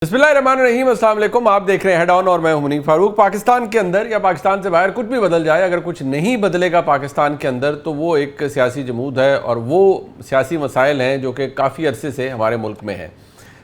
बिस्मिल्लाहिर्रहमानिर्रहीम, अस्सलाम वालेकुम। आप देख रहे हैं हेड ऑन और मैं हूं मुनीफ फारूक। पाकिस्तान के अंदर या पाकिस्तान से बाहर कुछ भी बदल जाए, अगर कुछ नहीं बदलेगा पाकिस्तान के अंदर तो वो एक सियासी जमूद है और वो सियासी मसाइल हैं जो कि काफ़ी अरसे से हमारे मुल्क में हैं।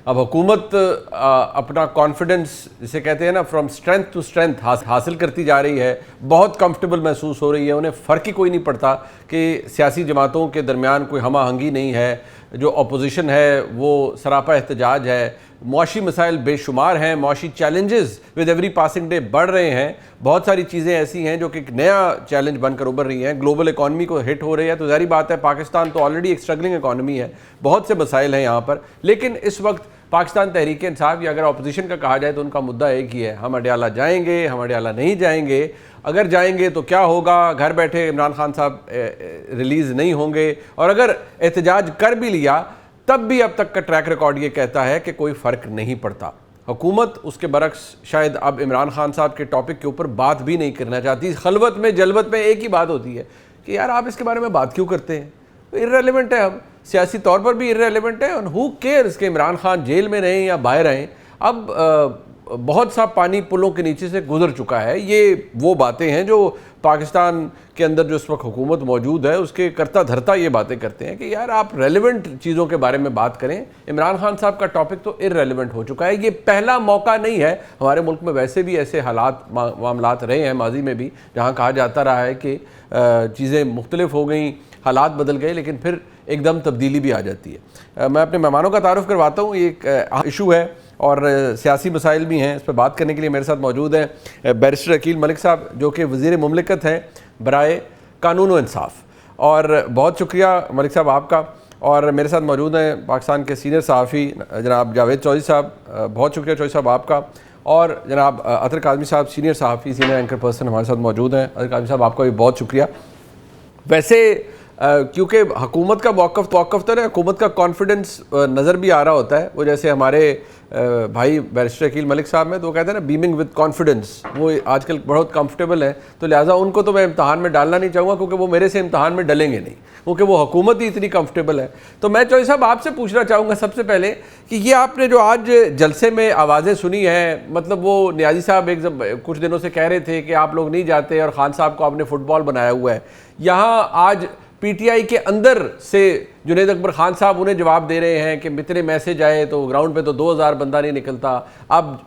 अब हुकूमत अपना कॉन्फिडेंस जिसे कहते हैं ना, फ्रॉम स्ट्रेंथ टू स्ट्रेंथ हासिल करती जा रही है। बहुत कंफर्टेबल महसूस हो रही है। उन्हें फ़र्क ही कोई नहीं पड़ता कि सियासी जमातों के दरमियान कोई हम आहंगी नहीं है। जो अपोजिशन है वो सरापा एहतजाज है। मुआशी मसाइल बेशुमार हैं। मुआशी challenges with every passing day बढ़ रहे हैं। बहुत सारी चीज़ें ऐसी हैं जो कि एक नया चैलेंज बनकर उभर रही हैं। ग्लोबल इकॉनमी को हिट हो रही है। तो ज़ाहिर बात है, पाकिस्तान तो ऑलरेडी एक स्ट्रगलिंग इकॉनमी है। बहुत से मसाइल हैं यहाँ पर। लेकिन इस वक्त पाकिस्तान तहरीक इंसाफ या अगर अपोजिशन का कहा जाए तो उनका मुद्दा एक ही है, हम अडयाला जाएंगे, हम अडयाला नहीं जाएंगे। अगर जाएंगे तो क्या होगा, घर बैठे इमरान खान साहब रिलीज़ नहीं होंगे, और अगर एहतजाज कर भी लिया तब भी अब तक का ट्रैक रिकॉर्ड ये कहता है कि कोई फ़र्क नहीं पड़ता। हुकूमत उसके बरक्स शायद अब इमरान खान साहब के टॉपिक के ऊपर बात भी नहीं करना चाहती। खलवत में जलवत में एक ही बात होती है कि यार आप इसके बारे में बात क्यों करते हैं, इर्रेलेवेंट है। हम सियासी तौर पर भी इर्रेलेवेंट है। और हु केयर्स कि इमरान खान जेल में रहें या बाहर रहें। अब बहुत सा पानी पुलों के नीचे से गुजर चुका है। ये वो बातें हैं जो पाकिस्तान के अंदर जो इस वक्त हुकूमत मौजूद है उसके करता धरता ये बातें करते हैं कि यार आप रेलेवेंट चीज़ों के बारे में बात करें। इमरान खान साहब का टॉपिक तो इर्रेलेवेंट हो चुका है। ये पहला मौका नहीं है। हमारे मुल्क में वैसे भी ऐसे हालात मामलात रहे हैं माजी में भी, जहाँ कहा जाता रहा है कि चीज़ें मुख्तलिफ हो गई, हालात बदल गए, लेकिन फिर एकदम तब्दीली भी आ जाती है। मैं अपने मेहमानों का तारुफ करवाता हूँ। ये एक इशू है और सियासी मसाइल भी हैं। इस पर बात करने के लिए मेरे साथ मौजूद हैं बैरिस्टर अकील मलिक साहब, जो कि वज़ीर मुमलिकत हैं बराए कानून व इंसाफ। और बहुत शुक्रिया मलिक साहब आपका। और मेरे साथ मौजूद हैं पाकिस्तान के सीनियर सहाफ़ी जनाब जावेद चौधरी साहब, बहुत शुक्रिया चौधरी साहब आपका। और जनाब अतर काज़मी साहब, सीनियर सहाफ़ी, सीनियर एंकर पर्सन हमारे साथ मौजूद हैं। अतर काज़मी साहब आपका भी बहुत शुक्रिया। वैसे क्योंकि हुकूमत का मौक़िफ़ तो ना, हुकूमत का कॉन्फिडेंस नज़र भी आ रहा होता है। वो जैसे हमारे भाई बैरिस्टर अकील मलिक साहब में तो वो कहते हैं ना, बीमिंग विद कॉन्फिडेंस, वो आजकल बहुत कंफर्टेबल है। तो लिहाजा उनको तो मैं इम्तहान में डालना नहीं चाहूँगा, क्योंकि वो मेरे से इम्तहान में डलेंगे नहीं, क्योंकि वो हुकूमत ही इतनी कंफर्टेबल है। तो मैं चौधरी साहब आपसे पूछना चाहूँगा सबसे पहले कि ये आपने जो आज जलसे में आवाज़ें सुनी हैं, मतलब वो नियाज़ी साहब एक कुछ दिनों से कह रहे थे कि आप लोग नहीं जाते और खान साहब को आपने फुटबॉल बनाया हुआ है। यहाँ आज पीटीआई के अंदर से जुनैद अकबर खान साहब उन्हें जवाब दे रहे हैं कि इतने मैसेज आए तो ग्राउंड पे तो 2000 बंदा नहीं निकलता। अब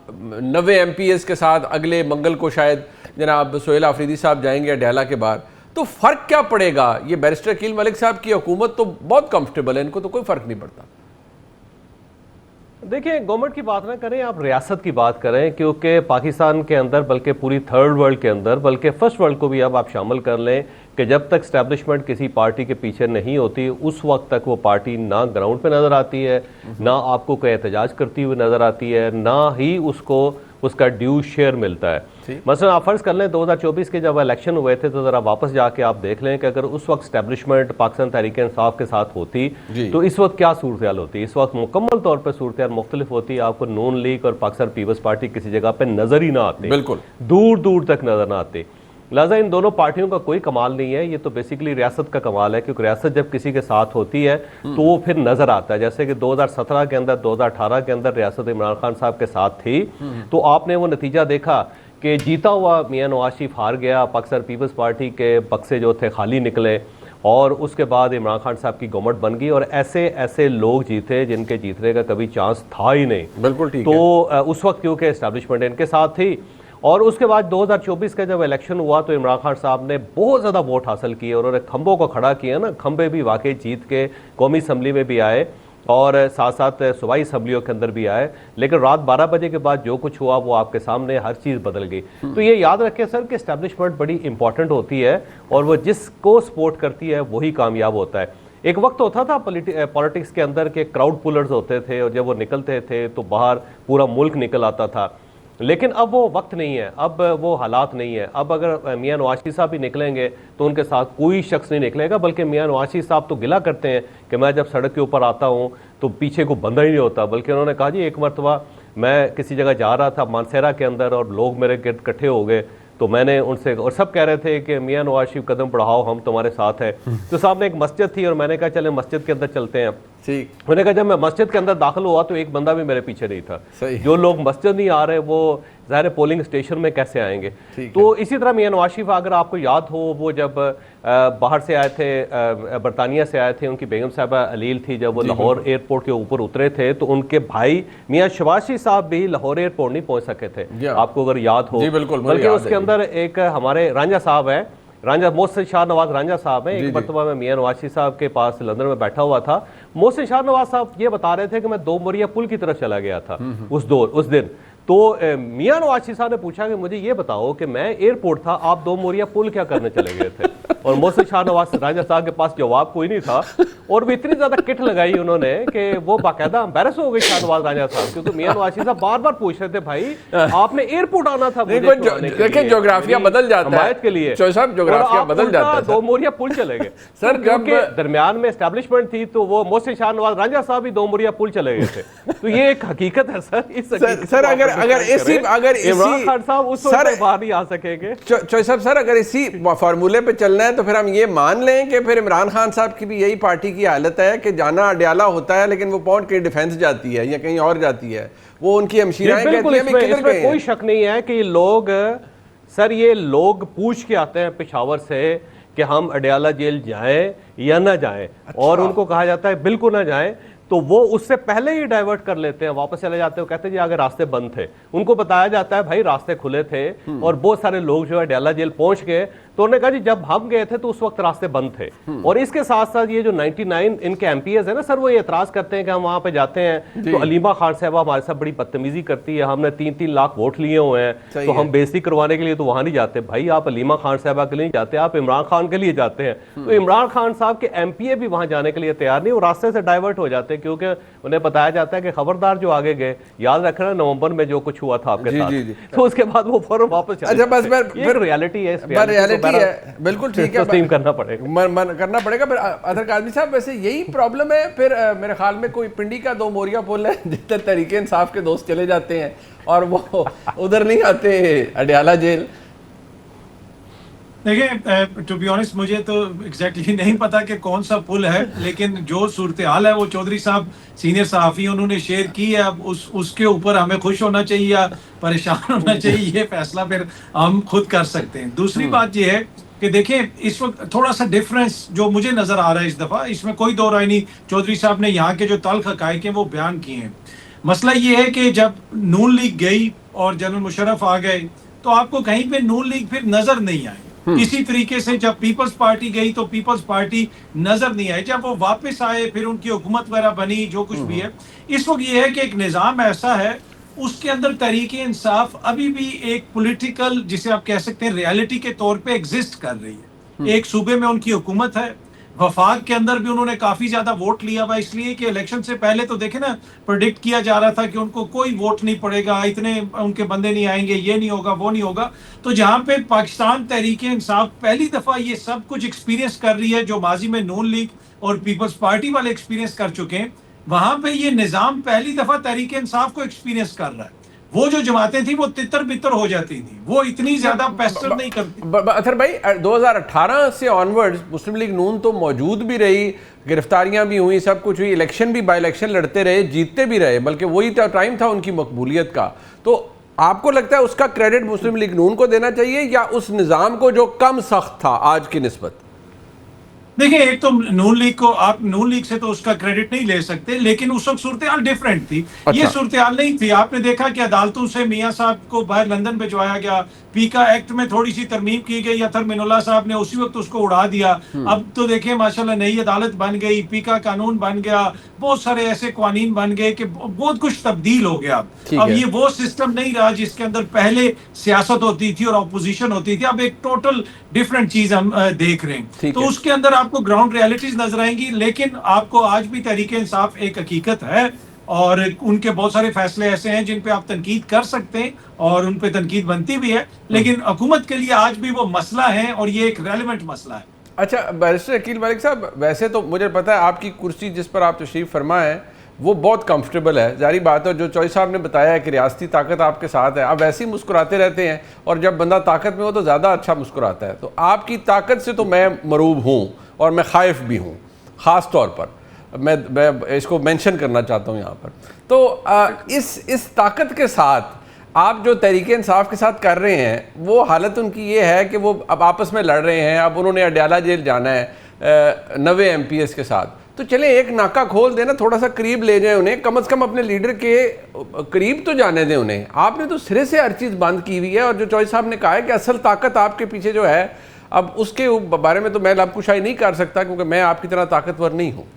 90 MPs के साथ अगले मंगल को शायद जनाब सोहेल आफरीदी साहब जाएंगे अडयाला के बाद। तो फ़र्क क्या पड़ेगा? ये बैरिस्टर अकील मलिक साहब की हुकूमत तो बहुत कंफर्टेबल है, इनको तो कोई फ़र्क नहीं पड़ता। देखिए, गवर्नमेंट की बात ना करें, आप रियासत की बात करें, क्योंकि पाकिस्तान के अंदर, बल्कि पूरी थर्ड वर्ल्ड के अंदर, बल्कि फर्स्ट वर्ल्ड को भी अब आप शामिल कर लें कि जब तक स्टैब्लिशमेंट किसी पार्टी के पीछे नहीं होती उस वक्त तक वो पार्टी ना ग्राउंड पे नज़र आती है, ना आपको कोई एहतजाज करती हुई नज़र आती है, ना ही उसको उसका ड्यू शेयर मिलता है। मसलन आप फर्ज कर लें 2024 के जब इलेक्शन हुए थे तो ज़रा वापस जाके आप देख लें कि अगर उस वक्त स्टैब्लिशमेंट पाकिस्तान तहरीक इंसाफ के साथ होती तो इस वक्त क्या सूरत हाल होती। इस वक्त मुकम्मल तौर पर सूरत हाल मुख्तलिफ होती। आपको नून लीग और पाकिस्तान पीपल्स पार्टी किसी जगह पर नज़र ही ना आती, बिल्कुल दूर दूर तक नज़र ना आती। लिहाजा इन दोनों पार्टियों का कोई कमाल नहीं है, ये तो बेसिकली रियासत का कमाल है, क्योंकि रियासत जब किसी के साथ होती है तो वो फिर नजर आता है। जैसे कि 2017 के अंदर, 2018 के अंदर रियासत इमरान खान साहब के साथ थी, तो आपने वो नतीजा देखा कि जीता हुआ मियां नवाज शरीफ हार गया, पाकिस्तान पीपल्स पार्टी के बक्से जो थे खाली निकले, और उसके बाद इमरान खान साहब की गवर्नमेंट बन गई और ऐसे ऐसे लोग जीते जिनके जीतने का कभी चांस था ही नहीं। बिल्कुल ठीक तो उस वक्त क्योंकि एस्टैब्लिशमेंट इनके साथ थी। और उसके बाद 2024 का जब इलेक्शन हुआ तो इमरान खान साहब ने बहुत ज़्यादा वोट हासिल किए, उन्होंने खंभों को खड़ा किया ना, खंभे भी वाकई जीत के कौमी असम्बली में भी आए और साथ साथ सूबाई असम्बलियों के अंदर भी आए। लेकिन रात 12 बजे के बाद जो कुछ हुआ वो आपके सामने, हर चीज़ बदल गई। तो ये याद रखें सर कि एस्टैब्लिशमेंट बड़ी इंपॉर्टेंट होती है और वो जिसको सपोर्ट करती है वही कामयाब होता है। एक वक्त होता था पॉलिटिक्स के अंदर के क्राउड पुलर्स होते थे और जब वो निकलते थे तो बाहर पूरा मुल्क निकल आता था, लेकिन अब वो वक्त नहीं है, अब वो हालात नहीं है। अब अगर मियां नवाज शरीफ साहब भी निकलेंगे तो उनके साथ कोई शख्स नहीं निकलेगा, बल्कि मियां नवाज शरीफ साहब तो गिला करते हैं कि मैं जब सड़क के ऊपर आता हूँ तो पीछे को बंदा ही नहीं होता। बल्कि उन्होंने कहा जी, एक मरतबा मैं किसी जगह जा रहा था मानसेरा के अंदर और लोग मेरे गिर्द इकट्ठे हो गए, तो मैंने उनसे, और सब कह रहे थे कि मियां नवाज शरीफ कदम बढ़ाओ, हम तुम्हारे साथ हैं। तो सामने एक मस्जिद थी और मैंने कहा चले मस्जिद के अंदर चलते हैं। ठीक। उन्होंने कहा जब मैं मस्जिद के अंदर दाखिल हुआ तो एक बंदा भी मेरे पीछे नहीं था। जो लोग मस्जिद नहीं आ रहे वो ज़ाहिर पोलिंग स्टेशन में कैसे आएंगे। तो इसी तरह मियां नवाज शरीफ, अगर आपको याद हो, वो जब बाहर से आए थे, बरतानिया से आए थे, उनकी बेगम साहबा अलील थी, जब वो लाहौर एयरपोर्ट के ऊपर उतरे थे तो उनके भाई मियां शहबाज शरीफ साहब भी लाहौर एयरपोर्ट नहीं पहुंच सके थे, आपको अगर याद हो। बल्कि उसके अंदर एक हमारे रांझा साहब है, रांझा मोहसिन शाह नवाज रांझा साहब हैं, एक मरतबा मैं मियां नवाज शरीफ साहब के पास लंदन में बैठा हुआ था। मोहसिन शाह नवाज साहब ये बता रहे थे कि मैं 2 मोरिया पुल की तरफ चला गया था उस दिन। तो मियां नवाज शरीफ साहब ने पूछा कि मुझे ये बताओ कि मैं एयरपोर्ट था, आप 2 मोरिया पुल क्या करने चले गए थे? और मोहसिन शाह नवाज रांझा साहब के पास जवाब कोई नहीं था, और वो इतनी ज्यादा किट लगाई उन्होंने कि वो बाकायदा एम्बैरस हो गई शाह नवाज रांझा साहब, क्योंकि मियां नवाज शरीफ साहब बार बार पूछ रहे थे भाई आपने एयरपोर्ट आना था। देखिए जोग्राफिया बदल जाता है के लिए, जोग्राफिया बदल जाता है। 2 मोरिया पुल चले गए सर, जब दरमियान में एस्टेब्लिशमेंट थी तो वो मोहसिन शाह नवाज रांझा साहब भी 2 मोरिया पुल चले गए थे। तो ये एक हकीकत है सर। अगर इमरान खान साहब उस वक्त बाहर नहीं आ सकेंगे। चौधरी साहब, सर अगर इसी फार्मूले पे चलना है तो फिर हम ये मान लें कि फिर इमरान खान साहब की भी यही पार्टी की हालत है कि जाना अडयाला होता है लेकिन वो पहुंच के डिफेंस जाती है या कहीं और जाती है, वो उनकी हमशीराएं कहती हैं इसमें कोई शक नहीं है कि ये लोग पूछ के आते हैं पेशावर से कि हम अडयाला जेल जाएं या ना जाएं। और उनको कहा जाता है बिल्कुल ना जाएं, तो वो उससे पहले ही डाइवर्ट कर लेते हैं, वापस चले जाते हैं। कहते हैं जी आगे रास्ते बंद थे, उनको बताया जाता है भाई रास्ते खुले थे, और बहुत सारे लोग जो है अडयाला जेल पहुंच गए। तो उन्होंने कहा जी जब हम गए थे तो उस वक्त रास्ते बंद थे। और इसके साथ साथ ये जो 99 इनके एमपीएस है ना सर, वो ये एतराज करते हैं कि हम वहां पे जाते हैं तो अलीमा खान साहबा हमारे साथ बड़ी बदतमीजी करती है, हमने 3-3 लाख वोट लिए हुए हैं तो हम बेइज्जती करवाने के लिए तो वहां नहीं जाते। भाई आप अलीमा खान साहबा के लिए नहीं जाते, आप इमरान खान के लिए जाते हैं। तो इमरान खान साहब के एमपीए भी वहां जाने के लिए तैयार नहीं, वो रास्ते से डाइवर्ट हो जाते हैं, क्योंकि उन्हें बताया जाता है कि खबरदार जो आगे गए, याद रखना नवंबर में जो कुछ हुआ था आपके साथ, तो उसके बाद वो फौरन वापस अच्छा बस रियलिटी है, बिल्कुल ठीक है, तस्लीम करना पड़ेगा करना पड़ेगा। फिर अदर काज़मी साहब वैसे यही प्रॉब्लम है फिर मेरे ख्याल में कोई पिंडी का 2 मोरिया पुल है जितने तरीके इंसाफ के दोस्त चले जाते हैं और वो उधर नहीं आते अडयाला जेल। देखिए टू बी ऑनेस्ट मुझे तो एग्जैक्टली नहीं पता कि कौन सा पुल है, लेकिन जो सूरत हाल है वो चौधरी साहब सीनियर सहाफ़ी उन्होंने शेयर की है। अब उसके ऊपर हमें खुश होना चाहिए या परेशान होना चाहिए, ये फैसला फिर हम खुद कर सकते हैं। दूसरी बात ये है कि देखें इस वक्त थोड़ा सा डिफरेंस जो मुझे नजर आ रहा है इस दफा, इसमें कोई दो राय नहीं, चौधरी साहब ने यहाँ के जो तल्ख हकायक हैं वो बयान किए हैं। मसला ये है कि जब नून लीग गई और जनरल मुशर्रफ आ गए तो आपको कहीं पे नून लीग फिर नजर नहीं आई। इसी तरीके से जब पीपल्स पार्टी गई तो पीपल्स पार्टी नजर नहीं आई। जब वो वापस आए फिर उनकी हुकूमत वगैरह बनी, जो कुछ भी है। इस वक्त ये है कि एक निज़ाम ऐसा है उसके अंदर तरीके इंसाफ अभी भी एक पॉलिटिकल, जिसे आप कह सकते हैं रियलिटी के तौर पे एग्जिस्ट कर रही है। एक सूबे में उनकी हुकूमत है, वफाक के अंदर भी उन्होंने काफी ज्यादा वोट लिया हुआ, इसलिए कि इलेक्शन से पहले तो देखे ना प्रेडिक्ट किया जा रहा था कि उनको कोई वोट नहीं पड़ेगा, इतने उनके बंदे नहीं आएंगे, ये नहीं होगा वो नहीं होगा। तो जहां पे पाकिस्तान तहरीक इंसाफ पहली दफा ये सब कुछ एक्सपीरियंस कर रही है जो माजी में नून लीग और पीपल्स पार्टी वाले एक्सपीरियंस कर चुके हैं, वहां पे ये निजाम पहली दफा तहरीक इंसाफ को एक्सपीरियंस कर रहा है। वो जो जमातें थी वो तितर बितर हो जाती थी, वो इतनी ज्यादा पेस्टर नहीं करती। अथर भाई 2018 से ऑनवर्ड्स मुस्लिम लीग नून तो मौजूद भी रही, गिरफ्तारियां भी हुई, सब कुछ हुई, इलेक्शन भी बाई इलेक्शन लड़ते रहे, जीतते भी रहे, बल्कि वही टाइम था उनकी मकबूलियत का। तो आपको लगता है उसका क्रेडिट मुस्लिम लीग नून को देना चाहिए या उस निज़ाम को जो कम सख्त था आज की निस्बत? देखिए एक तो नून लीग को, आप नून लीग से तो उसका क्रेडिट नहीं ले सकते, लेकिन उस वक्त सूरत हाल डिफरेंट थी। ये सूरत हाल नहीं थी। आपने देखा कि अदालतों से मियां साहब को बाहर लंदन भिजवाया गया, पीका एक्ट में थोड़ी सी तरमीम की गई, अतर मिनुल्लाह साहब ने उसी वक्त उसको उड़ा दिया। अब तो देखिए माशाल्लाह नई अदालत बन गई, पीका कानून बन गया, बहुत सारे ऐसे कानून बन गए कि बहुत कुछ तब्दील हो गया। अब ये वो सिस्टम नहीं रहा जिसके अंदर पहले सियासत होती थी और अपोजिशन होती थी। अब एक टोटल डिफरेंट चीज हम देख रहे हैं। तो उसके अंदर आपको ग्राउंड रियलिटीज नजर आएंगी, लेकिन आपको आज भी तहरीक इंसाफ एक हकीकत है और उनके बहुत सारे फैसले ऐसे हैं जिन पे आप तनकीद कर सकते हैं और उन पे तनकीद बनती भी है, लेकिन हुकूमत के लिए आज भी वो मसला है और ये एक रेलेवेंट मसला है। अच्छा बैरिस्टर अकील मलिक साहब, वैसे तो मुझे पता है आपकी कुर्सी जिस पर आप तशरीफ फरमा है वो बहुत कंफर्टेबल है, जारी बात है। जो चौधरी साहब ने बताया है कि रियासती ताकत आपके साथ है, आप वैसे ही मुस्कुराते रहते हैं और जब बंदा ताकत में हो तो ज़्यादा अच्छा मुस्कुराता है। तो आपकी ताकत से तो मैं मरूब हूँ और मैं खाइफ भी हूँ ख़ास तौर पर, मैं इसको मेंशन करना चाहता हूँ यहाँ पर। तो इस ताकत के साथ आप जो तहरीक इंसाफ के साथ कर रहे हैं, वो हालत उनकी ये है कि वो अब आपस में लड़ रहे हैं। अब उन्होंने अडयाला जेल जाना है 90 MPs के साथ, तो चले एक नाका खोल देना, थोड़ा सा करीब ले जाए उन्हें, कम से कम अपने लीडर के करीब तो जाने दें उन्हें। आपने तो सिरे से हर चीज़ बंद की हुई है। और जो चौधरी साहब ने कहा है कि असल ताकत आपके पीछे जो है, अब उसके बारे में तो मैं लाभकुशाई नहीं कर सकता, क्योंकि मैं आपकी तरह ताकतवर नहीं हूँ।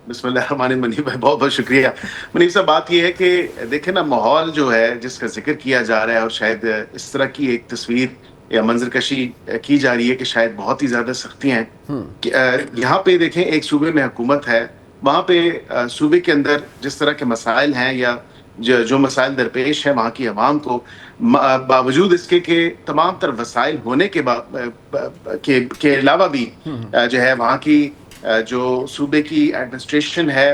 बिस्मिल्लाह मुनीब भाई, बहुत बहुत शुक्रिया। मुनीब साहब, बात यह है कि देखें ना, माहौल जो है जिसका जिक्र किया जा रहा है और शायद इस तरह की एक तस्वीर या मंजरकशी की जा रही है कि शायद बहुत ही ज्यादा सख्तियां हैं। यहाँ पे देखें, एक सूबे में हुकूमत है, वहाँ पे सूबे के अंदर जिस तरह के मसाइल हैं या जो मसाइल दरपेश है वहाँ की आवाम को, बावजूद इसके के तमाम तर वसाइल होने के अलावा भी जो है वहाँ की जो सूबे की एडमिनिस्ट्रेशन है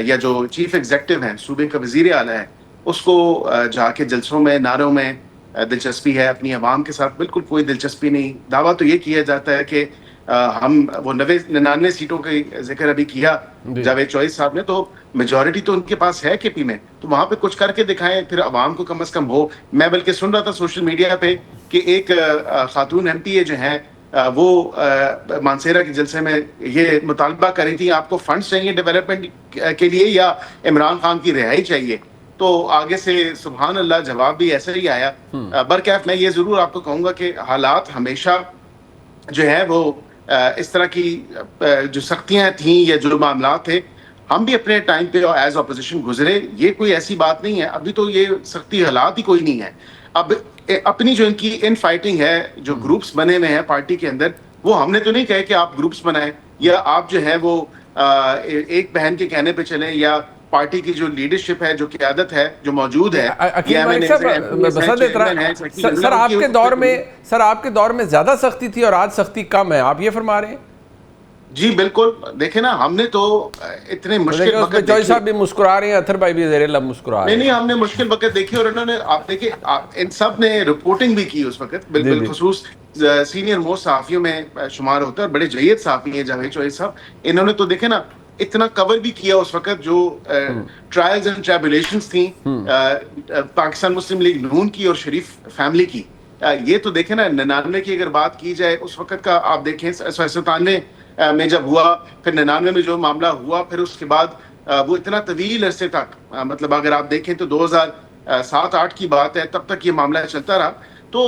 या जो चीफ एग्जीक्यूटिव हैं, सूबे का वजीर आला है, उसको जाके जलसों में, नारों में दिलचस्पी है, अपनी आवाम के साथ बिल्कुल कोई दिलचस्पी नहीं। दावा तो ये किया जाता है कि हम वो 99 सीटों का जिक्र अभी किया जावेद चौधरी साहब ने, तो मेजॉरिटी तो उनके पास है केपी में, तो वहां पे कुछ करके दिखाएं, फिर आवाम को कम से कम हो। मैं बल्कि सुन रहा था सोशल मीडिया पे कि एक खातून MPA जो है वो मानसेरा के जलसे में ये मुतालबा कर रही थी, आपको फंड्स चाहिए डेवलपमेंट के लिए या इमरान खान की रिहाई चाहिए। तो आगे से सुभान अल्लाह जवाब भी ऐसा ही आया। बरकैफ मैं ये जरूर आपको कहूंगा कि हालात हमेशा जो है वो इस तरह की जो सख्तियां थी या जो मामला थे, हम भी अपने टाइम पे एज ऑपोजिशन गुजरे, ये कोई ऐसी बात नहीं है। अभी तो ये सख्ती हालात ही कोई नहीं है। अब अपनी जो इनकी इन फाइटिंग है, जो ग्रुप्स बने हुए हैं पार्टी के अंदर, वो हमने तो नहीं कहे कि आप ग्रुप्स बनाएं या आप जो है वो एक बहन के कहने पे चलें, या पार्टी की जो लीडरशिप है, जो क़यादत है, जो मौजूद है। सर आपके दौर में ज्यादा सख्ती थी और आज सख्ती कम है, आप ये फरमा रहे हैं? जी बिल्कुल। देखे ना, हमने तो इतने मुश्किल वक्त, चौधरी साहब भी मुस्कुरा रहे हैं, अथर भाई भी ज़ेरे लब मुस्कुरा रहे हैं। नहीं, हमने मुश्किल वक्त देखी और इन्होंने, आप देखिए, इन सब ने रिपोर्टिंग भी की उस वक्त, बिल्कुल खुसूस सीनियर मोस्ट सहाफियों में शुमार होता है और बड़े जय्यद सहाफी हैं जावेद चौधरी साहब। इन्होंने तो देखे ना इतना कवर भी किया उस वक्त, जो ट्रायल्स एंड ट्रिब्यूलेशंस थी पाकिस्तान मुस्लिम लीग नून की और शरीफ फैमिली की। ये तो देखे ना, 99 की अगर बात की जाए उस वक्त का, आप देखें 97 में जब हुआ, फिर 99 में जो मामला हुआ, फिर उसके बाद वो इतना तवील अरसे तक, मतलब अगर आप देखें तो 2007-8 की बात है, तब तक ये मामला चलता रहा। तो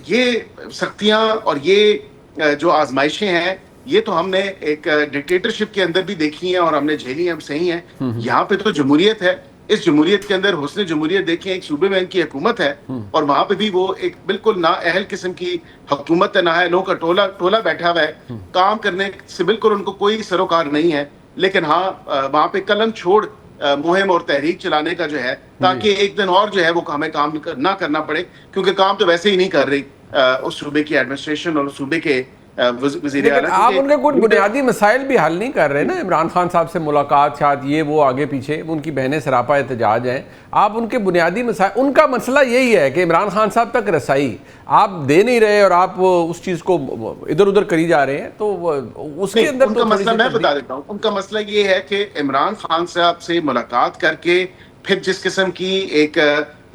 ये सख्तियां और ये जो आजमाइशें हैं, ये तो हमने एक डिक्टेटरशिप के अंदर भी देखी हैं और हमने झेली हैं, सही हैं। यहाँ पे तो जमहूरियत है, इस जमहूरियत के अंदर हुस्न जमहूरियत देखें, एक सूबे में इनकी हुकूमत है और वहां पे भी वो एक बिल्कुल ना अहल किस्म की हुकूमत है, ना है लोगों का टोला बैठा हुआ है, काम करने से बिल्कुल उनको कोई सरोकार नहीं है। लेकिन हाँ, वहां पे कलम छोड़ मुहिम और तहरीक चलाने का जो है, ताकि एक दिन और जो है वो हमें काम ना करना पड़े, क्योंकि काम तो वैसे ही नहीं कर रही उस सूबे की एडमिनिस्ट्रेशन और सूबे के लेकिन आप उनके कुछ बुनियादी मसाइल भी हल नहीं कर रहे ना। इमरान खान साहब से मुलाकात, शायद ये वो आगे पीछे, उनकी बहनें सरापा एहतजाज हैं, आप उनके बुनियादी मसाइल, उनका मसला यही है कि इमरान खान साहब तक रसाई आप दे नहीं रहे और आप उस चीज़ को इधर उधर करी जा रहे हैं। तो उसके अंदर उनका मसला मैं बता देता हूँ। उनका मसला ये है कि इमरान खान साहब से मुलाकात करके फिर जिस किस्म की एक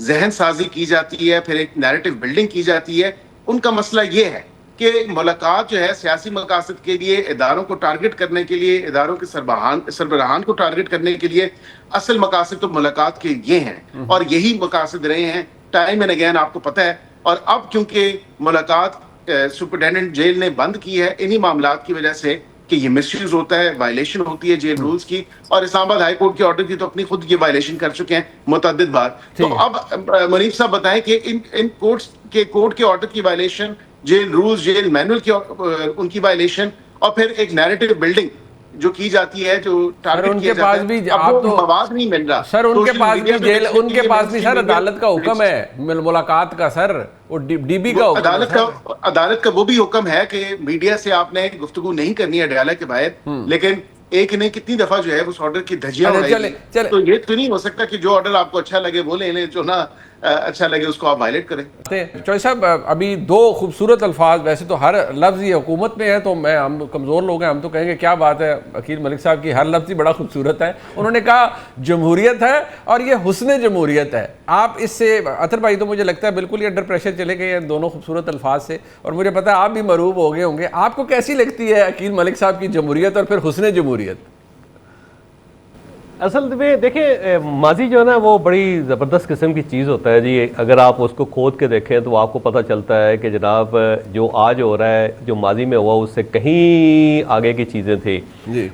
जहन साजी की जाती है, फिर एक नैरेटिव बिल्डिंग की जाती है, उनका मसला ये है कि मुलाकात जो है सियासी मकासद के लिए, इदारों को टारगेट करने के लिए, इदारों के सरबराहान को टारगेट करने के लिए, असल मकासद तो मुलाकात के ये हैं और यही मकासद रहे हैं टाइम एंड अगेन, आपको पता है। और अब क्योंकि मुलाकात सुपरिटेंडेंट जेल ने बंद की है इन्हीं मामलात की वजह से कि ये मिसयूज होता है, वायलेशन होती है जेल रूल्स की, और इस्लामाबाद हाई कोर्ट के ऑर्डर की तो अपनी खुद की वायलेशन कर चुके हैं मुतअद्दिद बार। तो अब मुनीब साहब बताएं कि इन कोर्ट के ऑर्डर की violation, jail rules, jail manual की उनकी वायलेशन, और फिर एक नैरेटिव बिल्डिंग जो की जाती है, जो टारगेट किया जाता है, अब वो मवाद नहीं मिल रहा। सर उनके पास भी जेल, उनके पास भी सर अदालत का हुक्म है मुलाकात का, सर वो डीबी का अदालत का वो भी हुक्म है कि मीडिया से आपने गुफ्तगू नहीं करनी है अदालत के बाहर, लेकिन एक ने कितनी दफा जो है उस ऑर्डर की धज्जियां उड़ाई। तो ये तो नहीं हो सकता कि जो ऑर्डर आपको अच्छा लगे वो ले लें, जो ना अच्छा लगे उसको आप वायलेट करें। चौधरी साहब, अभी दो खूबसूरत अल्फाज, वैसे तो हर लफ्ज़ ये हुकूमत में है तो हम कमज़ोर लोग हैं, हम तो कहेंगे क्या बात है, अकील मलिक साहब की हर लफ्ज़ ही बड़ा खूबसूरत है। उन्होंने कहा जमहूरियत है और ये हुस्न जमहूरियत है। आप इससे, अतर भाई तो मुझे लगता है बिल्कुल ही अंडर प्रेशर चले गए हैं दोनों खूबसूरत अल्फाज से, और मुझे पता है आप भी मरूब हो गए होंगे। आपको कैसी लगती है अकील मलिक साहब की जमहूरियत और फिर हुस्न जमहूरियत? असल में देखिए, माजी जो है ना वो बड़ी ज़बरदस्त किस्म की चीज़ होता है जी। अगर आप उसको खोद के देखें तो आपको पता चलता है कि जनाब जो आज हो रहा है, जो माजी में हुआ उससे कहीं आगे की चीज़ें थी।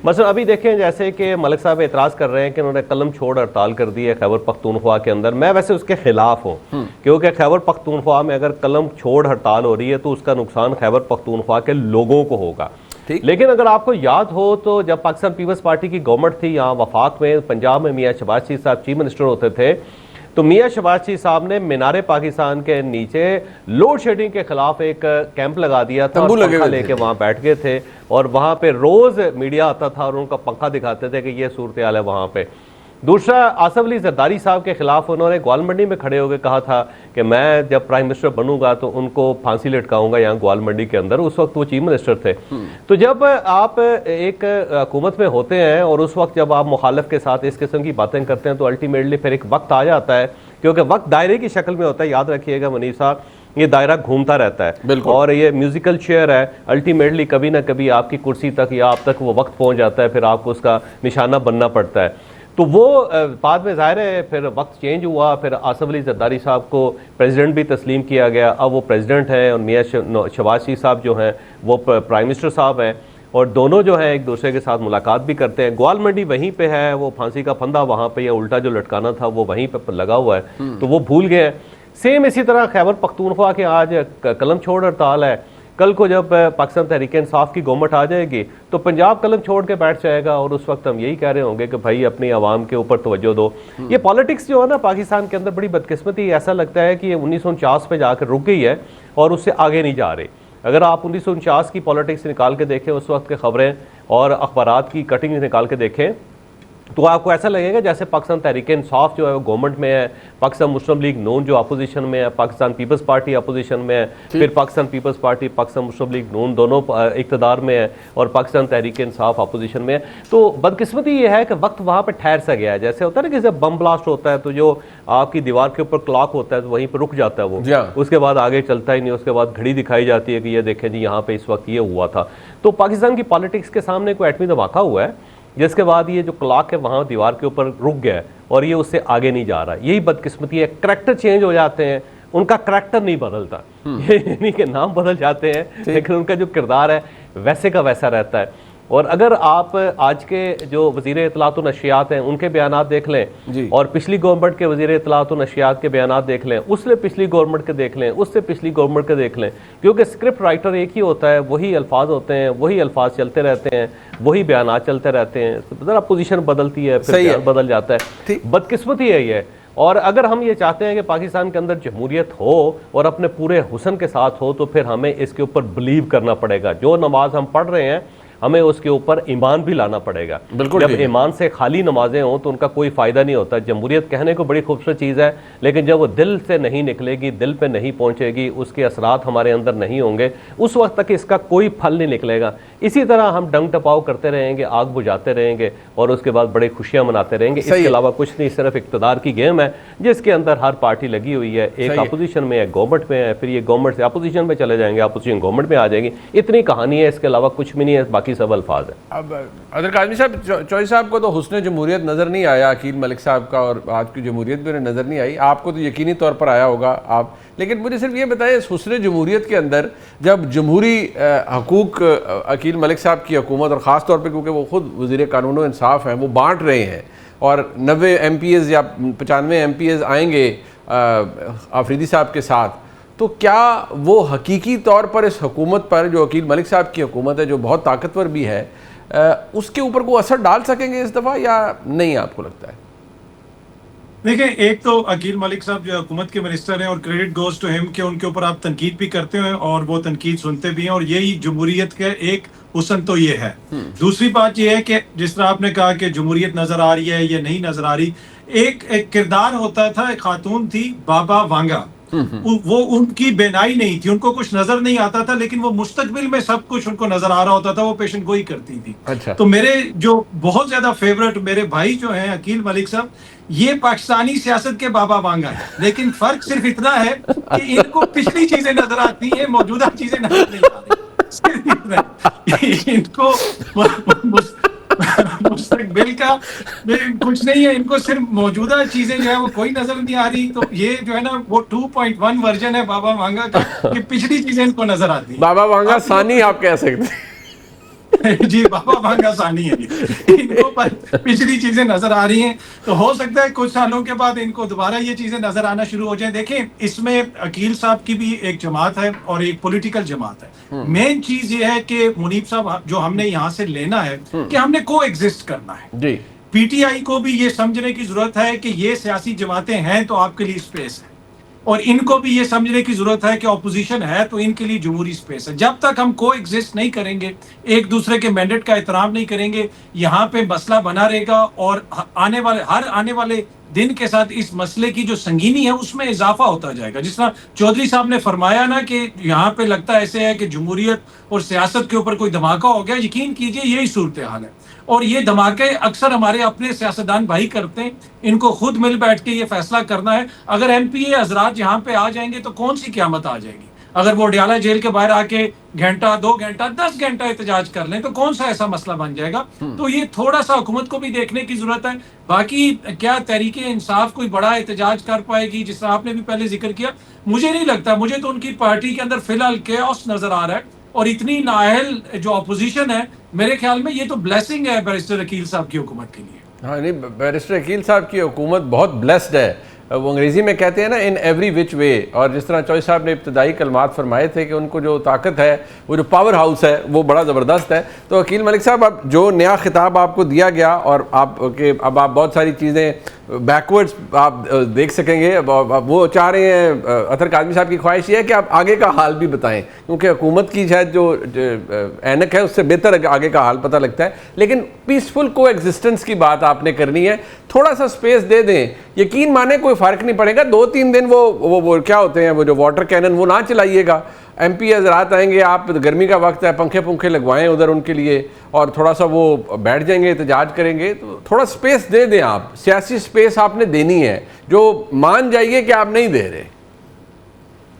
मतलब अभी देखें, जैसे कि मलिक साहब एतराज़ कर रहे हैं कि उन्होंने कलम छोड़ हड़ताल कर दी है खैबर पख्तूनख्वा के अंदर। मैं वैसे उसके खिलाफ हूँ, क्योंकि खैबर पख्तूनख्वा में अगर कलम छोड़ हड़ताल हो रही है तो उसका नुकसान खैबर पख्तूनख्वा के लोगों को होगा। लेकिन अगर आपको याद हो तो जब पाकिस्तान पीपल्स पार्टी की गवर्नमेंट थी यहाँ वफाक में, पंजाब में मियाँ शहबाज शरीफ साहब चीफ मिनिस्टर होते थे, तो मियाँ शहबाज शरीफ साहब ने मीनारे पाकिस्तान के नीचे लोड शेडिंग के खिलाफ एक कैंप लगा दिया था, पंखा लेके वहाँ बैठ गए थे और वहाँ पे रोज मीडिया आता था और उनका पंखा दिखाते थे कि ये सूरत हाल है वहाँ पे। दूसरा, आसफ अली जरदारी साहब के खिलाफ उन्होंने ग्वालमंडी में खड़े होकर कहा था कि मैं जब प्राइम मिनिस्टर बनूंगा तो उनको फांसी लटकाऊंगा यहाँ ग्वालमंडी के अंदर। उस वक्त वो चीफ मिनिस्टर थे। तो जब आप एक हुकूमत में होते हैं और उस वक्त जब आप मुखालिफ के साथ इस किस्म की बातें करते हैं तो अल्टीमेटली फिर एक वक्त आ जाता है, क्योंकि वक्त दायरे की शक्ल में होता है। याद रखिएगा मुनीर साहब, ये दायरा घूमता रहता है और ये म्यूजिकल चेयर है। अल्टीमेटली कभी ना कभी आपकी कुर्सी तक या आप तक वो वक्त पहुंच जाता है, फिर आपको उसका निशाना बनना पड़ता है। तो वो बाद में ज़ाहिर है फिर वक्त चेंज हुआ, फिर आसफ अली जरदारी साहब को प्रेसिडेंट भी तस्लीम किया गया। अब वो प्रेसिडेंट हैं और मियाँ शहबाज शरीफ साहब जो हैं वो प्राइम मिनिस्टर साहब हैं, और दोनों जो हैं एक दूसरे के साथ मुलाकात भी करते हैं। ग्वालमंडी वहीं पे है, वो फांसी का फंदा वहाँ पे या उल्टा जो लटकाना था वो वहीं पे लगा हुआ है, तो वो भूल गए। सेम इसी तरह खैबर पख्तूनख्वा के आज कलम छोड़ हड़ताल है। कल को जब पाकिस्तान तहरीक इंसाफ की गवर्नमेंट आ जाएगी तो पंजाब कलम छोड़ के बैठ जाएगा और उस वक्त हम यही कह रहे होंगे कि भाई अपनी आवाम के ऊपर तवज्जो दो। ये पॉलिटिक्स जो है ना पाकिस्तान के अंदर बड़ी बदकिस्मती, ऐसा लगता है कि ये 1949 पे जाकर रुक गई है और उससे आगे नहीं जा रही। अगर आप 1949 की पॉलिटिक्स निकाल के देखें, उस वक्त के खबरें और अखबारात की कटिंग निकाल के देखें, तो आपको ऐसा लगेगा जैसे पाकिस्तान तहरीक इंसाफ जो है वो गवर्नमेंट में है, पाकिस्तान मुस्लिम लीग नून जो अपोजिशन में है, पाकिस्तान पीपल्स पार्टी अपोजिशन में है, फिर पाकिस्तान पीपल्स पार्टी, पाकिस्तान मुस्लिम लीग नून दोनों इक़्तिदार में है और पाकिस्तान तहरीक इंसाफ अपोजिशन में है। तो बदकिस्मती ये है कि वक्त वहाँ पर ठहर सा गया है। जैसे होता है ना कि जब बम ब्लास्ट होता है तो जो आपकी दीवार के ऊपर क्लॉक होता है तो वहीं पर रुक जाता है वो, उसके बाद आगे चलता ही नहीं। उसके बाद घड़ी दिखाई जाती है कि ये देखें जी यहाँ पे इस वक्त ये हुआ था। तो पाकिस्तान की पॉलिटिक्स के सामने कोई एटमी धमाका हुआ है जिसके बाद ये जो क्लॉक है वहाँ दीवार के ऊपर रुक गया है और ये उससे आगे नहीं जा रहा। यही बदकिस्मती है। करैक्टर चेंज हो जाते हैं, उनका करैक्टर नहीं बदलता। यानी कि नाम बदल जाते हैं लेकिन उनका जो किरदार है वैसे का वैसा रहता है। और अगर आप आज के जो वज़ीर इत्तलात व नशियात हैं उनके बयानात देख लें और पिछली गवर्नमेंट के वज़ीर इत्तलात व नशियात के बयानात देख लें, उससे पिछली गवर्नमेंट के देख लें, उससे पिछली गवर्नमेंट के देख लें, क्योंकि स्क्रिप्ट राइटर एक ही होता है, वही अल्फाज होते हैं, वही अल्फाज चलते रहते हैं, वही बयानात चलते रहते हैं। ज़रा पोजीशन बदलती है, फिर बदल जाता है। बदकिस्मती है ये। और अगर हम ये चाहते हैं कि पाकिस्तान के अंदर जमहूरियत हो और अपने पूरे हुस्न के साथ हो तो फिर हमें इसके ऊपर बिलीव करना पड़ेगा। जो नमाज हम पढ़ रहे हैं हमें उसके ऊपर ईमान भी लाना पड़ेगा। जब ईमान से खाली नमाजें हों तो उनका कोई फ़ायदा नहीं होता। जमहूरियत कहने को बड़ी खूबसूरत चीज़ है, लेकिन जब वो दिल से नहीं निकलेगी, दिल पे नहीं पहुंचेगी, उसके असरात हमारे अंदर नहीं होंगे, उस वक्त तक इसका कोई फल नहीं निकलेगा। इसी तरह हम डंग टपाव करते रहेंगे, आग बुझाते रहेंगे और उसके बाद बड़ी खुशियां मनाते रहेंगे। इसके अलावा कुछ नहीं, सिर्फ इक़्तिदार की गेम है जिसके अंदर हर पार्टी लगी हुई है। एक अपोजिशन में है, गवर्नमेंट में है, फिर ये गवर्नमेंट से अपोजिशन में चले जाएंगे, अपोजिशन गवर्नमेंट में आ जाएगी। इतनी कहानी है, इसके अलावा कुछ भी नहीं है, बाकी सब अल्फाज है। अब अदर काज़मी साहब, चौधरी साहब को तो हुस्न जमहूरियत नज़र नहीं आया अकील मलिक साहब का, और आज की जमहूरियत भी उन्हें नज़र नहीं आई। आपको तो यकीनी तौर पर आया होगा आप, लेकिन मुझे सिर्फ ये बताइए, इस हुस्न जमहूरियत के अंदर जब जमहूरी हकूक़ अकील मलिक साहब की हुकूमत, और ख़ास तौर पर क्योंकि वो खुद वज़ीर कानून व इंसाफ हैं, वो बाँट रहे हैं और 90 MPs या 95 MPs आएंगे आफरीदी साहब के साथ, तो क्या वो हकीकी तौर पर इस हुकूमत पर, जो अकील मलिक साहब की हुकूमत है जो बहुत ताकतवर भी है, उसके ऊपर को असर डाल सकेंगे इस दफ़ा या नहीं, आपको लगता है? देखिए, एक तो अकील मलिक साहब जो हुकूमत के मिनिस्टर हैं और क्रेडिट गोज टू हिम कि उनके ऊपर आप तनकीद भी करते हैं और वो तनकीद सुनते भी हैं, और यही जमहूरियत का एक हुस्न तो ये है। दूसरी बात ये है कि जिस तरह आपने कहा कि जमहूरियत नजर आ रही है या नहीं नजर आ रही, एक किरदार होता था, एक खातून थी बाबा वांगा, वो उनकी बेनाई नहीं थी, उनको कुछ नजर नहीं आता था, लेकिन वो मुस्तकबिल में सब कुछ उनको नजर आ रहा होता था, वो पेशेंट गोई करती थी। अच्छा। तो मेरे जो बहुत ज्यादा फेवरेट मेरे भाई जो हैं अकील मलिक साहब, ये पाकिस्तानी सियासत के बाबा वांगा है, लेकिन फर्क सिर्फ इतना है कि इनको पिछली चीजें नजर आती हैं, मौजूदा चीजें नजर नहीं आ रही, सिर्फ इतना। इनको मुस्तकबिल का कुछ नहीं है, इनको सिर्फ मौजूदा चीजें जो है वो कोई नजर नहीं आ रही। तो ये जो है ना वो 2.1 वर्जन है बाबा वांगा का, कि पिछली चीजें इनको नजर आती है। बाबा वांगा सानी आप कह सकते हैं। जी, बाबा वांगा सानी है, इनको पर पिछली चीजें नजर आ रही हैं। तो हो सकता है कुछ सालों के बाद इनको दोबारा ये चीजें नजर आना शुरू हो जाएं। देखें, इसमें अकील साहब की भी एक जमात है और एक पॉलिटिकल जमात है। मेन चीज ये है कि मुनीब साहब जो हमने यहाँ से लेना है कि हमने को एग्जिस्ट करना है। जी, पीटीआई को भी ये समझने की जरूरत है कि ये सियासी जमातें हैं तो आपके लिए स्पेस है, और इनको भी ये समझने की जरूरत है कि ऑपोजिशन है तो इनके लिए जमहूरी स्पेस है। जब तक हम को एग्जिस्ट नहीं करेंगे, एक दूसरे के मैंडेट का एहतराम नहीं करेंगे, यहाँ पे मसला बना रहेगा, और हर आने वाले दिन के साथ इस मसले की जो संगीनी है उसमें इजाफा होता जाएगा। जिस तरह चौधरी साहब ने फरमाया ना कि यहाँ पे लगता ऐसे है कि जमहूरियत और सियासत के ऊपर कोई धमाका हो गया, यकीन कीजिए यही सूरत हाल है। और ये धमाके अक्सर हमारे अपने सियासतदान भाई करते हैं, इनको खुद मिल बैठ के ये फैसला करना है। अगर एमपीए हजरात यहाँ पे आ जाएंगे तो कौन सी क़यामत आ जाएगी। अगर वो डयाला जेल के बाहर आके घंटा 2 घंटा 10 घंटा एहतजाज कर लें तो कौन सा ऐसा मसला बन जाएगा। तो ये थोड़ा सा हुकूमत को भी देखने की जरूरत है। बाकी क्या तहरीक इंसाफ कोई बड़ा एहतजाज कर पाएगी, जिस तरह आपने भी पहले जिक्र किया, मुझे नहीं लगता। मुझे तो उनकी पार्टी के अंदर फिलहाल केओस नजर आ रहा है, और इतनी नाअहल जो अपोजिशन है, मेरे ख्याल में ये तो ब्लेसिंग है बैरिस्टर अकील साहब की हुकूमत के लिए। हाँ, नहीं, बैरिस्टर अकील साहब की हुकूमत बहुत ब्लेस्ड है। वो अंग्रेज़ी में कहते हैं ना, इन एवरी विच वे। और जिस तरह चौधरी साहब ने इब्तदाई कलमात फरमाए थे कि उनको जो ताकत है, वो जो पावर हाउस है, वो बड़ा ज़बरदस्त है। तो अकील मलिक साहब, अब जो नया खिताब आपको दिया गया, और अब आप बहुत सारी चीज़ें बैकवर्ड्स आप देख सकेंगे। वो चाह रहे हैं, अतर काज़मी साहब की ख्वाहिश ये है कि आप आगे का हाल भी बताएं, क्योंकि हुकूमत की शायद जो ऐनक है उससे बेहतर आगे का हाल पता लगता है। लेकिन पीसफुल को एग्जिस्टेंस की बात आपने करनी है, थोड़ा सा स्पेस दे दें। यकीन माने कोई फ़र्क नहीं पड़ेगा, 2-3 दिन वो क्या होते हैं, वो जो वाटर कैनन वो ना चलाइएगा। एमपी हजरात आएंगे, आप गर्मी का वक्त है, पंखे लगवाएं उधर उनके लिए, और थोड़ा सा वो बैठ जाएंगे, एहतजाज करेंगे। तो थोड़ा स्पेस दे दें आप, सियासी स्पेस आपने देनी है, जो मान जाइए कि आप नहीं दे रहे।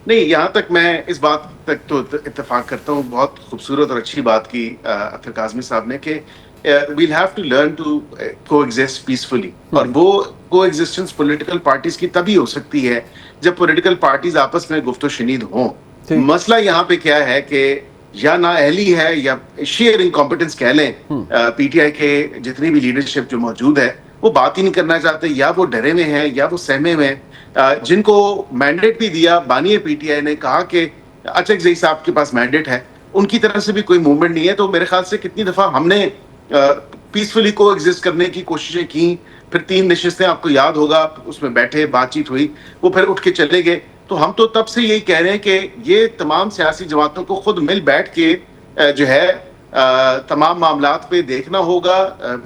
नहीं, यहाँ तक मैं इस बात तक तो इत्तेफाक करता हूँ, बहुत खूबसूरत और अच्छी बात की अतर काज़मी साहब ने, कि we'll have to learn to coexist peacefully। और वो coexistence पॉलिटिकल पार्टीज की तभी हो सकती है जब पॉलिटिकल पार्टीज आपस में गुफ्तो शनीद हों। मसला यहाँ पे क्या है कि या नाअहली है या शेयर इनकॉम्पिटेंस कह लें। पीटीआई के जितनी भी लीडरशिप जो मौजूद है वो बात ही नहीं करना चाहते, या वो डरे हुए हैं या वो सहमे हुए हैं। जिनको मैंडेट भी दिया बानी पीटीआई ने, कहा कि अचक जई साहब के पास मैंडेट है, उनकी तरफ से भी कोई मूवमेंट नहीं है। तो मेरे ख्याल से कितनी दफा हमने पीसफुली को एग्जिस्ट करने की कोशिशें की, फिर 3 नशिस्तें आपको याद होगा, उसमें बैठे, बातचीत हुई, वो फिर उठ के चले गए। तो हम तो तब से यही कह रहे हैं कि ये तमाम सियासी जमातों को खुद मिल बैठ के जो है तमाम मामलात पे देखना होगा,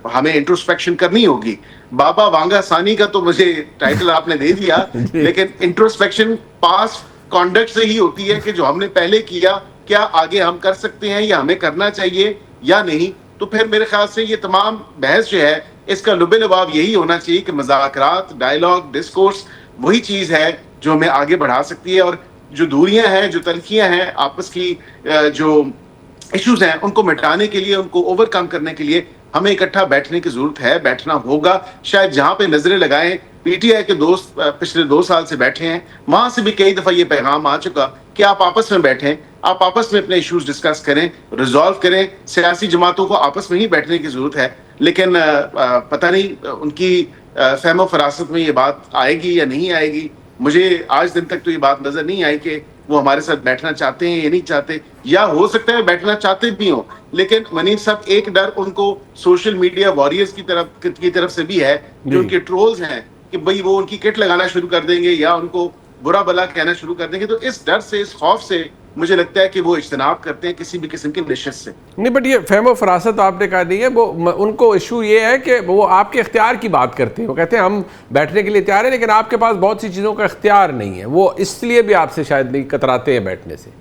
हमें इंट्रोस्पेक्शन करनी होगी। बाबा वांगा सानी का तो मुझे टाइटल आपने दे दिया, लेकिन इंट्रोस्पेक्शन पास कॉन्डक्ट से ही होती है कि जो हमने पहले किया क्या आगे हम कर सकते हैं, या हमें करना चाहिए या नहीं। तो फिर मेरे ख्याल से ये तमाम बहस जो है इसका लुबे लबाब यही होना चाहिए कि मुज़ाकरात, डायलॉग, डिस्कोर्स वही चीज़ है जो हमें आगे बढ़ा सकती है, और जो दूरियां हैं, जो तलखियां हैं, आपस की जो इश्यूज हैं, उनको मिटाने के लिए, उनको ओवरकम करने के लिए हमें इकट्ठा बैठने की जरूरत है, बैठना होगा। शायद जहां पे नजरें लगाएं, पीटीआई के दोस्त पिछले 2 साल से बैठे हैं, वहां से भी कई दफा ये पैगाम आ चुका कि आप आपस में बैठें, आप आपस में अपने इश्यूज डिस्कस करें, रिजॉल्व करें। सियासी जमातों को आपस में ही बैठने की जरूरत है, लेकिन पता नहीं उनकी फहम फरासत में ये बात आएगी या नहीं आएगी। मुझे आज दिन तक तो ये बात नजर नहीं आई कि वो हमारे साथ बैठना चाहते हैं या नहीं चाहते, या हो सकता है बैठना चाहते भी हो। लेकिन मनीष साहब, एक डर उनको सोशल मीडिया वॉरियर्स की तरफ से भी है, जो उनके ट्रोल्स हैं, कि भाई वो उनकी किट लगाना शुरू कर देंगे या उनको बुरा भला कहना शुरू कर देंगे। तो इस डर से, इस खौफ से मुझे लगता है कि वो इज्तनाब करते हैं किसी भी किस्म की नशिस्त से। नहीं, बट ये फहम फरासत आपने कहा नहीं है, वो उनको इशू ये है कि वो आपके इख्तियार की बात करते हैं। वो कहते हैं हम बैठने के लिए तैयार हैं, लेकिन आपके पास बहुत सी चीज़ों का इख्तियार नहीं है, वो इसलिए भी आपसे शायद नहीं कतराते हैं बैठने से।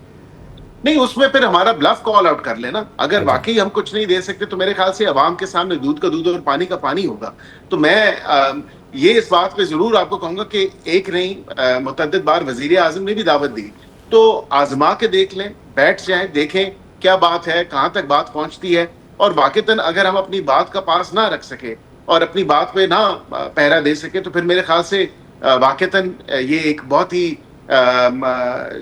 नहीं, उसमें फिर हमारा ब्लफ कॉल आउट कर लेना। अगर वाकई हम कुछ नहीं दे सकते तो मेरे ख्याल से अवाम के सामने दूध का दूध और पानी का पानी होगा। तो मैं ये इस बात पे जरूर आपको कहूंगा कि एक नहीं मुतअद्दिद बार वजीर आजम ने भी दावत दी, तो आजमा के देख लें, बैठ जाएं, देखें क्या बात है, कहाँ तक बात पहुंचती है। और वाकईतन अगर हम अपनी बात का पास ना रख सके और अपनी बात पे ना पहरा दे सके तो फिर मेरे ख्याल से वाकईतन ये एक बहुत ही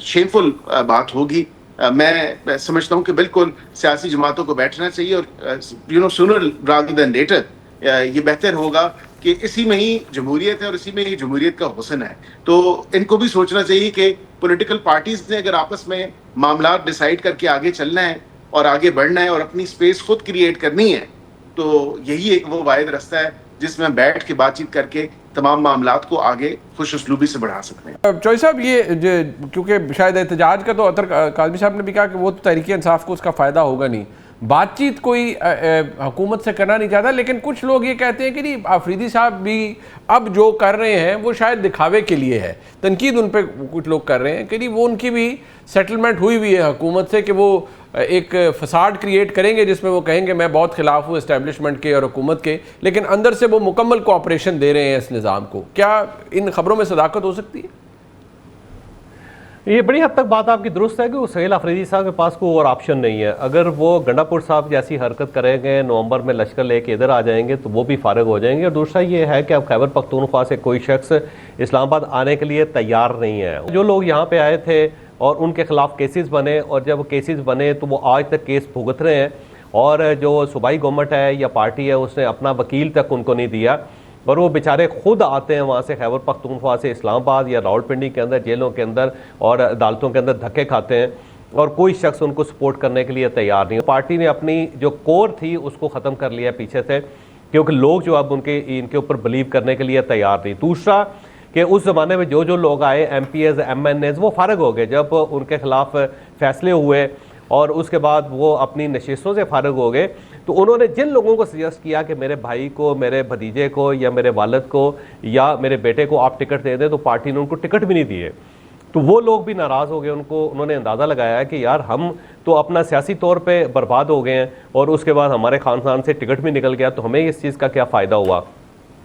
शेमफुल बात होगी। मैं समझता हूं कि बिल्कुल सियासी जमातों को बैठना चाहिए और सूनर रादर देन लेटर ये बेहतर होगा कि इसी में ही जमहूरियत है और इसी में ही जमहूरियत का हुस्न है। तो इनको भी सोचना चाहिए कि पॉलिटिकल पार्टीज ने अगर आपस में मामला डिसाइड करके आगे चलना है और आगे बढ़ना है और अपनी स्पेस खुद क्रिएट करनी है, तो यही एक वो वाहिद रास्ता है जिसमें बैठ के बातचीत करके तमाम मामलात को आगे खुश उसलूबी से बढ़ा सकते हैं। चौधरी साहब, ये क्योंकि शायद एहतजाज का तो अतर काज़मी साहब ने भी कहा कि वो तो तहरीक इंसाफ को उसका फ़ायदा होगा नहीं, बातचीत कोई हुकूमत से करना नहीं चाहता, लेकिन कुछ लोग ये कहते हैं कि नहीं, आफरीदी साहब भी अब जो कर रहे हैं वो शायद दिखावे के लिए है। तनकीद उन पर कुछ लोग कर रहे हैं कि नहीं, वो उनकी भी सेटलमेंट हुई हुई है हुकूमत से कि वो एक फसाड क्रिएट करेंगे जिसमें वो कहेंगे मैं बहुत खिलाफ हूँ इस्टेब्लिशमेंट के और हुकूमत के, लेकिन अंदर से वो मुकम्मल कोऑपरेशन दे रहे हैं इस निज़ाम को। क्या इन खबरों में सदाकत हो सकती है? ये बड़ी हद तक बात आपकी दुरुस्त है कि वो सुहेल अफरीदी साहब के पास कोई और ऑप्शन नहीं है। अगर वो गंडापुर साहब जैसी हरकत करेंगे, नवंबर में लश्कर लेके इधर आ जाएंगे तो वो भी फारिग हो जाएंगे। और दूसरा ये है कि अब खैबर पख्तूनख्वा से कोई शख्स इस्लामाबाद आने के लिए तैयार नहीं है। जो लोग यहाँ पे आए थे और उनके खिलाफ केसेस बने, और जब केसेस बने तो वो आज तक केस भुगत रहे हैं, और जो सूबाई गवर्नमेंट है या पार्टी है उसने अपना वकील तक उनको नहीं दिया, और वो बेचारे खुद आते हैं वहाँ से खैबर पख्तूनख्वा से इस्लामाबाद या रावलपिंडी के अंदर जेलों के अंदर और अदालतों के अंदर धक्के खाते हैं, और कोई शख्स उनको सपोर्ट करने के लिए तैयार नहीं। पार्टी ने अपनी जो कोर थी उसको ख़त्म कर लिया पीछे से, क्योंकि लोग जो अब इनके ऊपर बिलीव करने के लिए तैयार नहीं। दूसरा कि उस ज़माने में जो लोग आए MPs MNAs वो फारिग हो गए जब उनके खिलाफ फैसले हुए, और उसके बाद वो अपनी नशिस्तों से फारिग हो गए। तो उन्होंने जिन लोगों को सजेस्ट किया कि मेरे भाई को, मेरे भतीजे को या मेरे वालिद को या मेरे बेटे को आप टिकट दे दें, तो पार्टी ने उनको टिकट भी नहीं दिए। तो वो लोग भी नाराज़ हो गए। उन्होंने अंदाज़ा लगाया कि यार हम तो अपना सियासी तौर पे बर्बाद हो गए हैं, और उसके बाद हमारे ख़ानदान से टिकट भी निकल गया, तो हमें इस चीज़ का क्या फ़ायदा हुआ।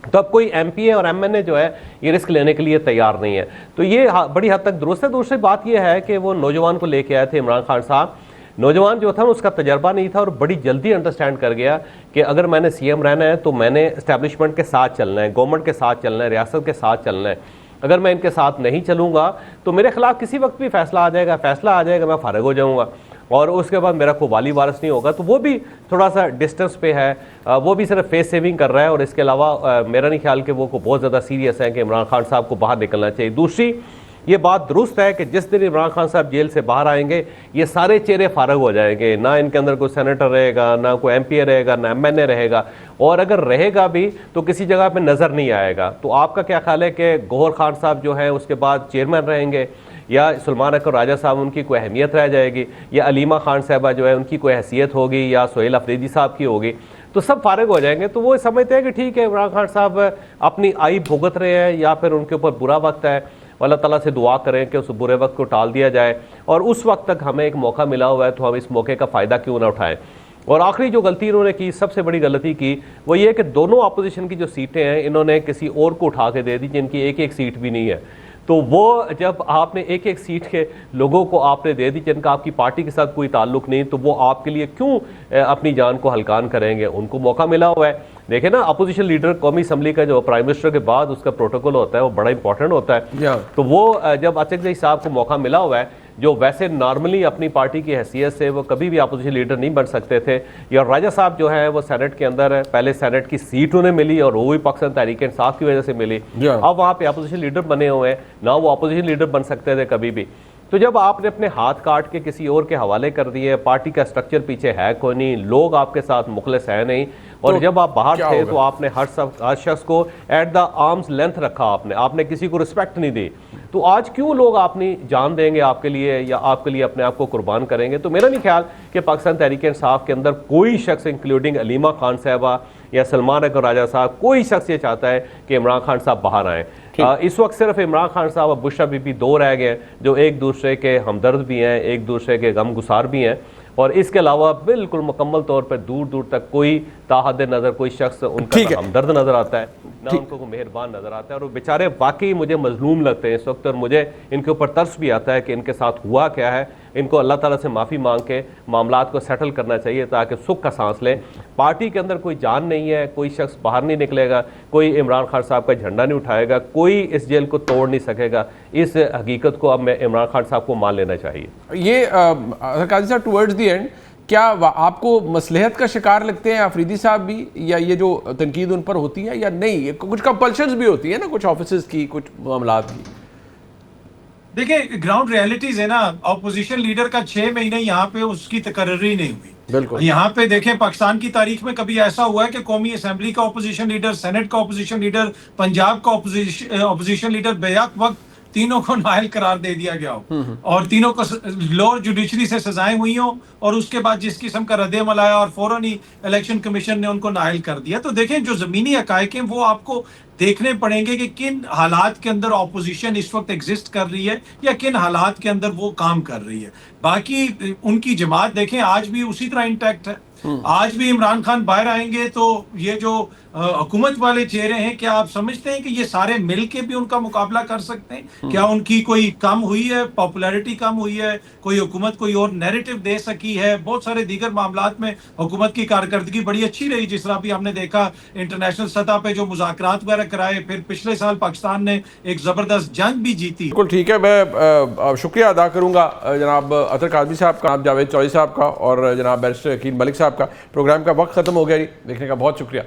तो अब कोई MPA और MNA जो है ये रिस्क लेने के लिए तैयार नहीं है। तो ये बड़ी हद तक दुरुस्त है। दूसरी बात ये है कि वो नौजवान को लेके आए थे इमरान खान साहब। नौजवान जो था उसका तजर्बा नहीं था और बड़ी जल्दी अंडरस्टैंड कर गया कि अगर मैंने CM रहना है तो मैंने इस्टेब्लिशमेंट के साथ चलना है, गवर्नमेंट के साथ चलना है, रियासत के साथ चलना है। अगर मैं इनके साथ नहीं चलूँगा तो मेरे खिलाफ किसी वक्त भी फैसला आ जाएगा, मैं फारिग हो जाऊँगा, और उसके बाद मेरा कोई वाली वारिस नहीं होगा। तो वो भी थोड़ा सा डिस्टेंस पे है, वो भी सिर्फ फेस सेविंग कर रहा है, और इसके अलावा मेरा नहीं ख्याल कि वो को बहुत ज़्यादा सीरियस है कि इमरान खान साहब को बाहर निकलना चाहिए। दूसरी ये बात दुरुस्त है कि जिस दिन इमरान खान साहब जेल से बाहर आएंगे ये सारे चेहरे फारिग हो जाएंगे, ना इनके अंदर कोई सेनेटर रहेगा, ना कोई MPA रहेगा, ना MNA रहेगा, और अगर रहेगा भी तो किसी जगह पे नज़र नहीं आएगा। तो आपका क्या ख्याल है कि गौहर खान साहब जो है उसके बाद चेयरमैन रहेंगे, या सलमान अकबर राजा साहब उनकी कोई अहमियत रह जाएगी, या अलीमा खान साहबा जो है उनकी कोई हैसियत होगी, या सुहेल अफरीदी साहब की होगी, तो सब फारिग हो जाएंगे। तो वो समझते हैं कि ठीक है इमरान खान साहब अपनी आई भुगत रहे हैं या फिर उनके ऊपर बुरा वक्त है, अल्लाह ताला से दुआ करें कि उस बुरे वक्त को टाल दिया जाए, और उस वक्त तक हमें एक मौका मिला हुआ है तो हम इस मौके का फ़ायदा क्यों ना उठाएं। और आखिरी जो गलती इन्होंने की, सबसे बड़ी गलती की, वो ये कि दोनों अपोजिशन की जो सीटें हैं इन्होंने किसी और को उठा के दे दी जिनकी एक एक सीट भी नहीं है। तो वो जब आपने एक एक सीट के लोगों को आपने दे दी जिनका आपकी पार्टी के साथ कोई ताल्लुक नहीं, तो वो आपके लिए क्यों अपनी जान को हल्कान करेंगे। उनको मौका मिला हुआ है। देखे ना, अपोजिशन लीडर कौमी असम्बली का जो प्राइम मिनिस्टर के बाद उसका प्रोटोकॉल होता है वो बड़ा इंपॉर्टेंट होता है। तो वो जब अचकजई साहब को मौका मिला हुआ है, जो वैसे नॉर्मली अपनी पार्टी की हैसियत से वो कभी भी अपोजिशन लीडर नहीं बन सकते थे, या राजा साहब जो है वो सेनेट के अंदर पहले सेनेट की सीट उन्हें मिली और वो भी पाकिस्तान तहरीक इंसाफ की वजह से मिली, अब वहाँ पे अपोजिशन लीडर बने हुए हैं, ना वो अपोजिशन लीडर बन सकते थे कभी भी। तो जब आपने अपने हाथ काट के किसी और के हवाले कर दिए, पार्टी का स्ट्रक्चर पीछे है कोई नहीं, लोग आपके साथ मुखलिस है नहीं, और जब आप बाहर थे तो आपने हर शख्स को एट द आर्म्स लेंथ रखा, आपने किसी को रिस्पेक्ट नहीं दी। तो आज क्यों लोग अपनी जान देंगे आपके लिए या आपके लिए अपने आप को कुर्बान करेंगे? तो मेरा नहीं ख्याल कि पाकिस्तान तहरीक इंसाफ के अंदर कोई शख्स इंक्लूडिंग अलीमा खान साहबा या सलमान अकबर राजा साहब, कोई शख्स ये चाहता है कि इमरान खान साहब बाहर आएँ। इस वक्त सिर्फ इमरान खान साहब और बुशरा बीबी दो रह गए हैं जो एक दूसरे के हमदर्द भी हैं, एक दूसरे के गमगुसार भी हैं, और इसके अलावा बिल्कुल मुकम्मल तौर पर दूर दूर तक कोई ताहद नज़र, कोई शख्स उनका हमदर्द नज़र आता है ना उनको कोई मेहरबान नज़र आता है। और वो बेचारे वाकई मुझे मजलूम लगते हैं इस वक्त, और मुझे इनके ऊपर तरस भी आता है कि इनके साथ हुआ क्या है। इनको अल्लाह ताला से माफ़ी मांग के मामलात को सेटल करना चाहिए ताकि सुख का सांस लें। पार्टी के अंदर कोई जान नहीं है, कोई शख्स बाहर नहीं निकलेगा, कोई इमरान खान साहब का झंडा नहीं उठाएगा, कोई इस जेल को तोड़ नहीं सकेगा। इस हकीकत को अब इमरान खान साहब को मान लेना चाहिए। ये काजी साहब टुवर्ड्स दी एंड क्या आपको मसलहत का शिकार लगते हैं अफरीदी साहब भी, या ये जो तनकीद उन पर होती है या नहीं? कुछ कंपल्शंस भी होती है ना कुछ ऑफिसर्स की, कुछ मामलात की। देखिए ग्राउंड रियलिटीज है ना, ऑपोजिशन लीडर का 6 महीने यहाँ पे उसकी तकर्री नहीं हुई। बिल्कुल यहाँ पे देखें पाकिस्तान की तारीख में कभी ऐसा हुआ है कि कौमी असेंबली का ऑपोजिशन लीडर, सेनेट का ऑपोजिशन लीडर, पंजाब का ऑपोजिशन लीडर बेहक वक्त तीनों को नाअहल करार दे दिया गया हो और तीनों को लोअर जुडिशरी से सजाएं हुई हो, और उसके बाद जिस किस्म का रद्द-ए-अमल आया और फौरन ही इलेक्शन कमीशन ने उनको नाअहल कर दिया। तो देखें जो जमीनी हकायक हैं वो आपको देखने पड़ेंगे कि किन हालात के अंदर ऑपोजिशन इस वक्त एग्जिस्ट कर रही है या किन हालात के अंदर वो काम कर रही है। बाकी उनकी जमात देखें आज भी उसी तरह इंटैक्ट है। आज भी इमरान खान बाहर आएंगे तो ये जो हुकूमत वाले चेहरे हैं, क्या आप समझते हैं कि ये सारे मिल के भी उनका मुकाबला कर सकते हैं? क्या उनकी कोई कम हुई है, पॉपुलैरिटी कम हुई है, कोई हुकूमत कोई और नैरेटिव दे सकी है? बहुत सारे दीगर मामलात में हुकूमत की कारकर्दगी बड़ी अच्छी रही, जिस तरह भी हमने देखा इंटरनेशनल सतह पे जो मुज़ाकरात वगैरह कराए, फिर पिछले साल पाकिस्तान ने एक जबरदस्त जंग भी जीती। बिल्कुल ठीक है, मैं शुक्रिया अदा करूंगा जनाब अतर काज़मी साहब का, जनाब जावेद चौधरी साहब का और जनाब बैरिस्टर अकील मलिक साहब का। प्रोग्राम का वक्त खत्म हो गया, देखने का बहुत शुक्रिया।